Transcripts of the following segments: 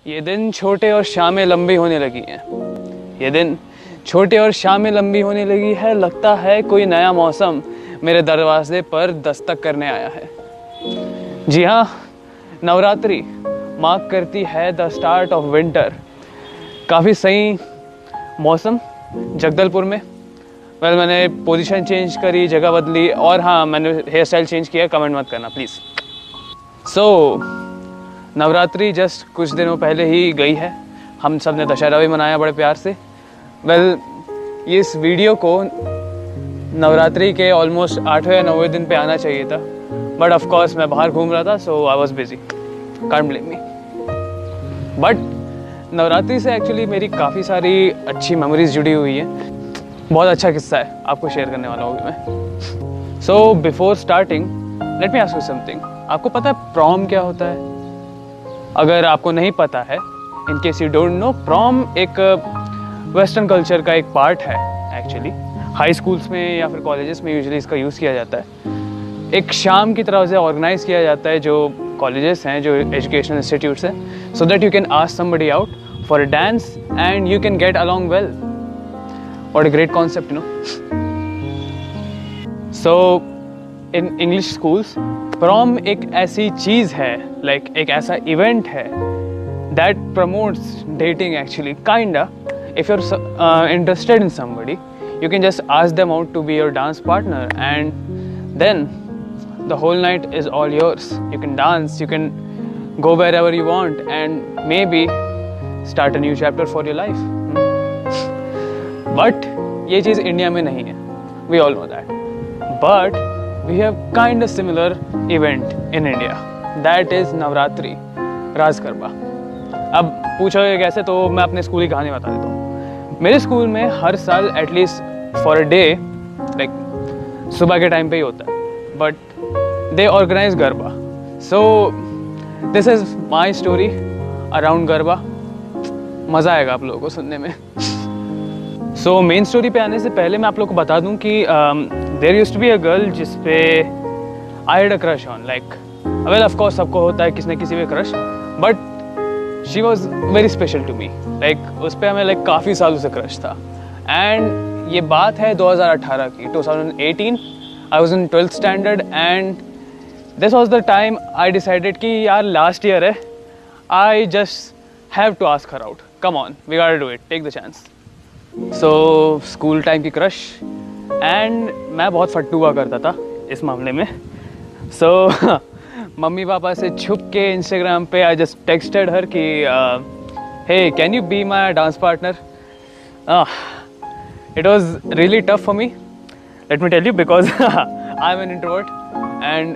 ये दिन छोटे और शामें लंबी होने लगी हैं। ये दिन छोटे और शामें लंबी होने लगी है। लगता है कोई नया मौसम मेरे दरवाजे पर दस्तक करने आया है। जी हाँ, नवरात्रि मार्क करती है द स्टार्ट ऑफ विंटर। काफ़ी सही मौसम जगदलपुर में। मैंने पोजीशन चेंज करी, जगह बदली, और हाँ, मैंने हेयर स्टाइल चेंज किया। कमेंट मत करना प्लीज़। नवरात्रि जस्ट कुछ दिनों पहले ही गई है। हम सब ने दशहरा भी मनाया बड़े प्यार से। इस वीडियो को नवरात्रि के ऑलमोस्ट 8वें या 9वें दिन पे आना चाहिए था, बट ऑफ कोर्स मैं बाहर घूम रहा था, so I was busy, can't blame me. But Navratri से एक्चुअली मेरी काफ़ी सारी अच्छी मेमोरीज जुड़ी हुई हैं। बहुत अच्छा किस्सा है, आपको शेयर करने वाला हूँ मैं। So before starting let me ask you something. आपको पता है प्रॉम क्या होता है? अगर आपको नहीं पता है, in case you don't know, prom एक वेस्टर्न कल्चर का एक पार्ट है एक्चुअली। हाई स्कूल्स में या फिर कॉलेजेस में यूजुअली इसका यूज़ किया जाता है। एक शाम की तरह से ऑर्गेनाइज किया जाता है जो कॉलेजेस हैं, जो एजुकेशनल इंस्टीट्यूट्स हैं, so that you can ask somebody out for a dance and you can get along well. What a great concept, you know. So in English schools prom एक ऐसी चीज़ है, लाइक एक ऐसा event है that promotes dating actually, kinda. If you are interested in somebody, you can just ask them out to be your dance partner, and then the whole night is all yours. You can dance, you can go wherever you want, and maybe start a new chapter for your life. But ये चीज़ India में नहीं है, we all know that. But we have kind of similar event in India, that is Navratri, रास गरबा। अब पूछोगे कैसे, तो मैं अपने स्कूल की कहानी बता देता हूँ। मेरे स्कूल में हर साल at least for a day, like सुबह के टाइम पे ही होता है, but they organise garba. So this is my story around garba. मज़ा आएगा आप लोगों को सुनने में। सो मेन स्टोरी पे आने से पहले मैं आप लोगों को बता दूं कि there used to be a girl जिस पे I had a crush on. Like well of course सबको होता है किसी न किसी पे crush, but she was very special to me. Like उस पर हमें लाइक काफ़ी सालों से क्रश था। एंड ये बात है 2018 की, 2018। I was in 12th standard and this was the time I decided कि यार लास्ट ईयर है, I just have to ask her out, come on, we got to do it, take the chance. So school time की crush, and मैं बहुत फट्टू हुआ करता था इस मामले में। सो मम्मी पापा से छुप के इंस्टाग्राम पे आई जस्ट टेक्स्टेड हर कि hey can you be my dance partner. It was really tough for me, let me tell you, because I am an introvert, and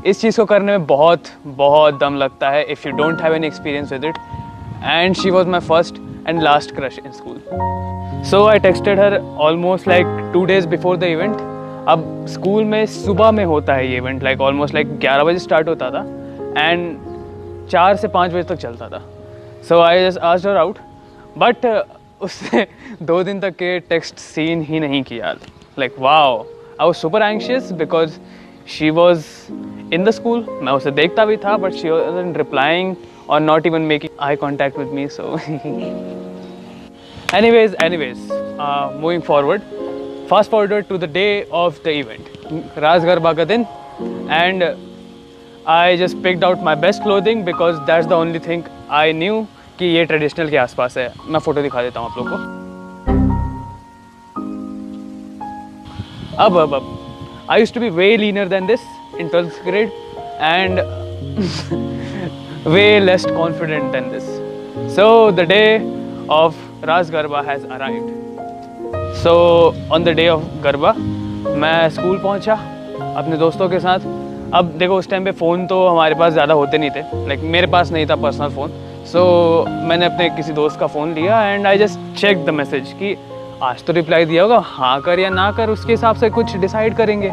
इस चीज़ को करने में बहुत बहुत दम लगता है if you don't have any experience with it. And she was my first and last crush in school. So I texted her almost like 2 days before the event. अब स्कूल में सुबह में होता है ये इवेंट, लाइक ऑलमोस्ट लाइक 11 बजे start होता था एंड 4 से 5 बजे तक चलता था। So I just asked her out, but उसने 2 दिन तक के टेक्स्ट सीन ही नहीं किया। Like wow, I was super anxious because she was in the school. मैं उसे देखता भी था, बट शी वाज़न्ट रिप्लाइंग और not even making eye contact with me. So anyways, moving forward, fast forward to the day of the event, Ras Garba ka din, and I just picked out my best clothing because that's the only thing I knew कि ये traditional के आसपास है। मैं photo दिखा देता हूँ आप लोग को। अब I used to be way leaner than this in 12th grade and way less confident than this. So the day of Ras Garba has arrived. So on the day of Garba मैं school पहुंचा अपने दोस्तों के साथ। अब देखो उस time पे फ़ोन तो हमारे पास ज़्यादा होते नहीं थे, लाइक मेरे पास नहीं था पर्सनल फ़ोन। सो मैंने अपने किसी दोस्त का फ़ोन लिया and I just check the message कि आज तो रिप्लाई दिया होगा, हाँ कर या ना कर, उसके हिसाब से कुछ डिसाइड करेंगे।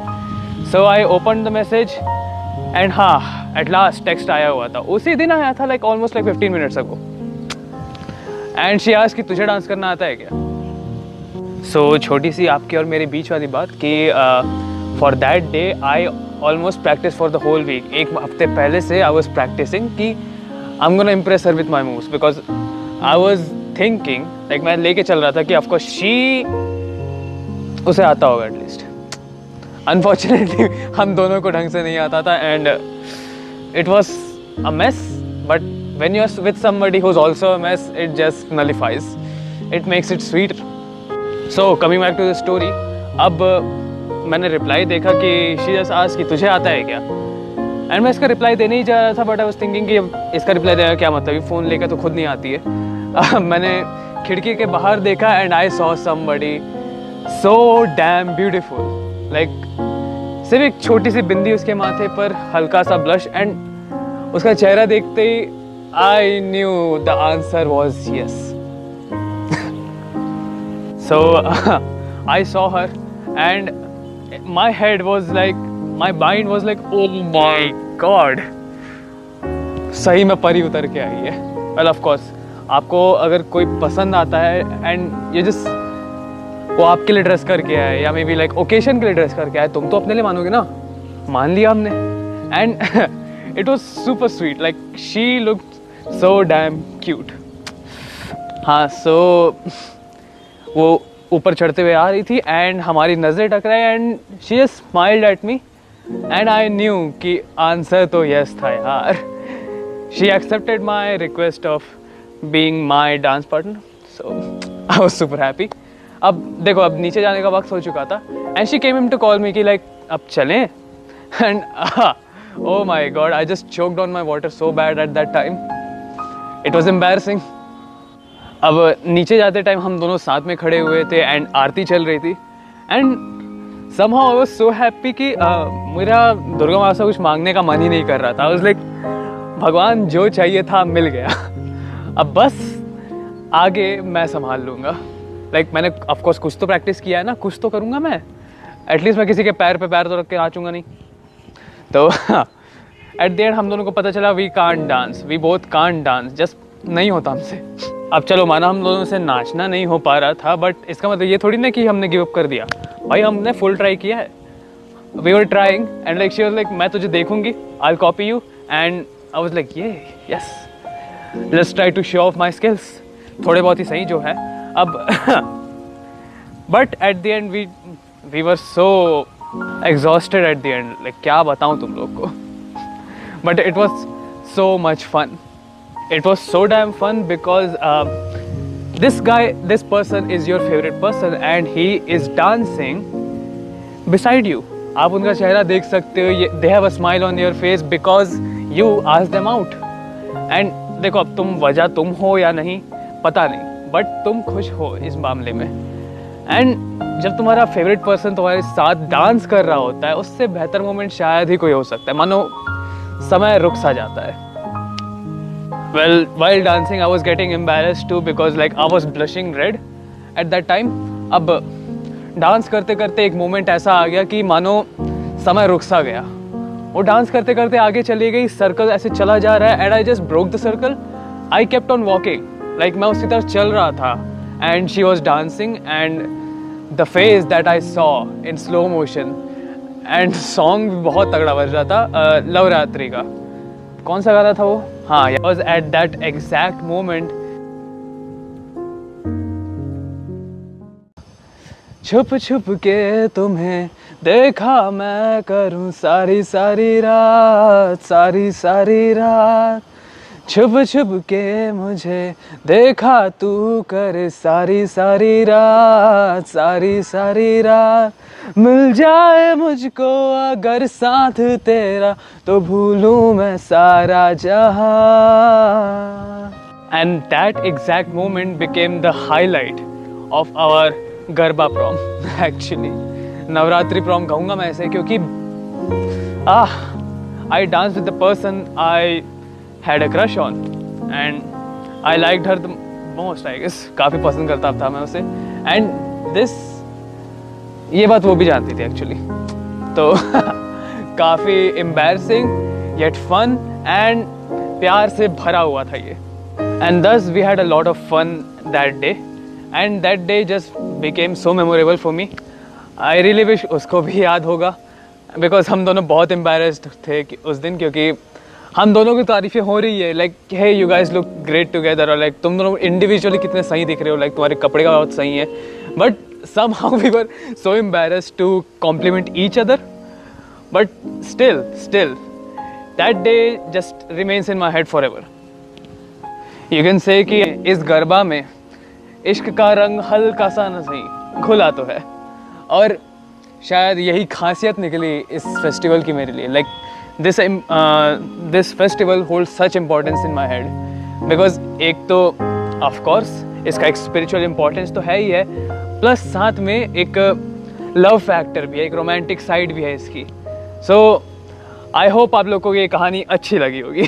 So I open the message and हाँ, एट लास्ट टेक्स्ट आया हुआ था। उसी दिन आया था, like almost like 15 minutes ago. And she asked कि तुझे डांस करना आता है क्या? सो छोटी सी आपके और मेरे बीच वाली बात कि for that day I almost practice for the whole week. एक हफ्ते पहले से आई वॉज प्रैक्टिसिंग कि I'm gonna impress her with my moves because I was thinking like मैं लेके चल रहा था कि of course उसे आता होगा एटलीस्ट. Unfortunately हम दोनों को ढंग से नहीं आता था and it was a mess, but when you're with somebody who's also a mess, it just nullifies. It makes it sweeter. So coming back to the story, अब मैंने रिप्लाई देखा कि she just asked कि तुझे आता है क्या, and मैं इसका रिप्लाई देने ही जा रहा था, बट आई वाज थिंकिंग कि अब इसका रिप्लाई देने का क्या मतलब, ये फ़ोन लेकर तो खुद नहीं आती है. मैंने खिड़की के बाहर देखा and I saw somebody so damn beautiful, like सिर्फ एक छोटी सी बिंदी उसके माथे पर, हल्का सा ब्लश, एंड उसका चेहरा देखते ही I knew the answer was yes. So I saw her and my head was like, my mind was like, oh my god, सही में परी उतर के आई है. Well of course, आपको अगर कोई पसंद आता है and ये just वो आपके लिए ड्रेस करके आए या मे बी लाइक ओकेशन के लिए ड्रेस करके आए, तुम तो अपने लिए मानोगे ना. मान लिया हमने and it was super sweet, like she looked so damn cute. हाँ, so वो ऊपर चढ़ते हुए आ रही थी एंड हमारी नज़रें टकराई and she just smiled at me and I knew कि आंसर तो यस था यार. She accepted my request of being my dance partner, so I was super happy. अब देखो, अब नीचे जाने का वक्त हो चुका था and she came him to call me कि लाइक अब चलें, and oh my god, I just choked on my water so bad at that time. It was embarrassing. अब नीचे जाते टाइम हम दोनों साथ में खड़े हुए थे एंड आरती चल रही थी and somehow I was so happy कि मेरा दुर्गा माँ से कुछ मांगने का मन ही नहीं कर रहा था. I was like, भगवान जो चाहिए था मिल गया, अब बस आगे मैं संभाल लूँगा. लाइक मैंने ऑफ कोर्स कुछ तो प्रैक्टिस किया है ना, कुछ तो करूँगा मैं, एटलीस्ट मैं किसी के पैर पे पैर तो रख के नाचूंगा नहीं. तो एट द एंड हम दोनों को पता चला we can't dance, we both can't dance, just नहीं होता हमसे. अब चलो माना हम दोनों से नाचना नहीं हो पा रहा था, बट इसका मतलब ये थोड़ी ना कि हमने गिव अप कर दिया. भाई हमने फुल ट्राई किया है. We were trying and like she was like मैं तुझे देखूंगी, I will copy you, and I was like ये yes, let's try to show off my skills, थोड़े बहुत ही सही जो है अब. But at the end we were so exhausted at the end, like क्या बताऊं तुम लोग को. But it was so much fun. It was so damn fun because this person is your favorite person and he is dancing beside you. आप उनका चेहरा देख सकते हो. They have a smile on their face because you asked them out. And देखो, अब तुम वजह तुम हो या नहीं पता नहीं, बट तुम खुश हो इस मामले में. एंड जब तुम्हारा फेवरेट पर्सन तुम्हारे साथ डांस कर रहा होता है, उससे बेहतर मोमेंट शायद ही कोई हो सकता है. मानो समय रुक सा जाता है. Well, while dancing, I was getting embarrassed too because like I was blushing red at that time. अब डांस करते करते एक मोमेंट ऐसा आ गया कि मानो समय रुक सा गया. वो डांस करते करते आगे चली गई, सर्कल ऐसे चला जा रहा है and I just broke the circle. I kept on walking, like मैं उसकी तरफ चल रहा था and she was dancing and the face that I saw in slow motion, and song भी बहुत तगड़ा बज रहा था, लवरात्रि का. कौन सा गाना था वो? हाँ, it was at that exact moment. छुप छुप के तुम्हें देखा मैं करूं सारी सारी रात, सारी सारी रात. छुप छुप के मुझे देखा तू कर सारी सारी रात, सारी सारी रात. मिल जाए मुझको अगर साथ तेरा तो भूलूं मैं सारा जहां. And that exact moment became the highlight of our garba prom. Actually, Navratri prom कहूँगा मैं ऐसे, क्योंकि I danced with the person I had a crush on and I liked her the most, I guess. काफ़ी पसंद करता था मैं उसे. And this, ये बात वो भी जानती थी एक्चुअली. तो काफ़ी एम्बैरसिंग येट फन एंड प्यार से भरा हुआ था ये. And thus we had a lot of fun that day and that day just became so memorable for me. I really wish उसको भी याद होगा because हम दोनों बहुत एम्बैरेस्ड थे उस दिन, क्योंकि हम दोनों की तारीफें हो रही है, like hey you guys look great together, और लाइक तुम दोनों इंडिविजुअली कितने सही दिख रहे हो, लाइक तुम्हारे कपड़े का बहुत सही है, but somehow we were so embarrassed to compliment each other, but still that day just remains in my head forever. You can say कि इस गरबा में इश्क का रंग हल्का सा न सही घुला तो है, और शायद यही खासियत निकली इस फेस्टिवल की मेरे लिए. Like this festival hold such importance in my head because एक तो ऑफ कोर्स इसका एक स्पिरिचुअल इम्पोर्टेंस तो है ही है, प्लस साथ में एक लव फैक्टर भी है, एक रोमांटिक साइड भी है इसकी. सो आई होप आप लोग को ये कहानी अच्छी लगी होगी.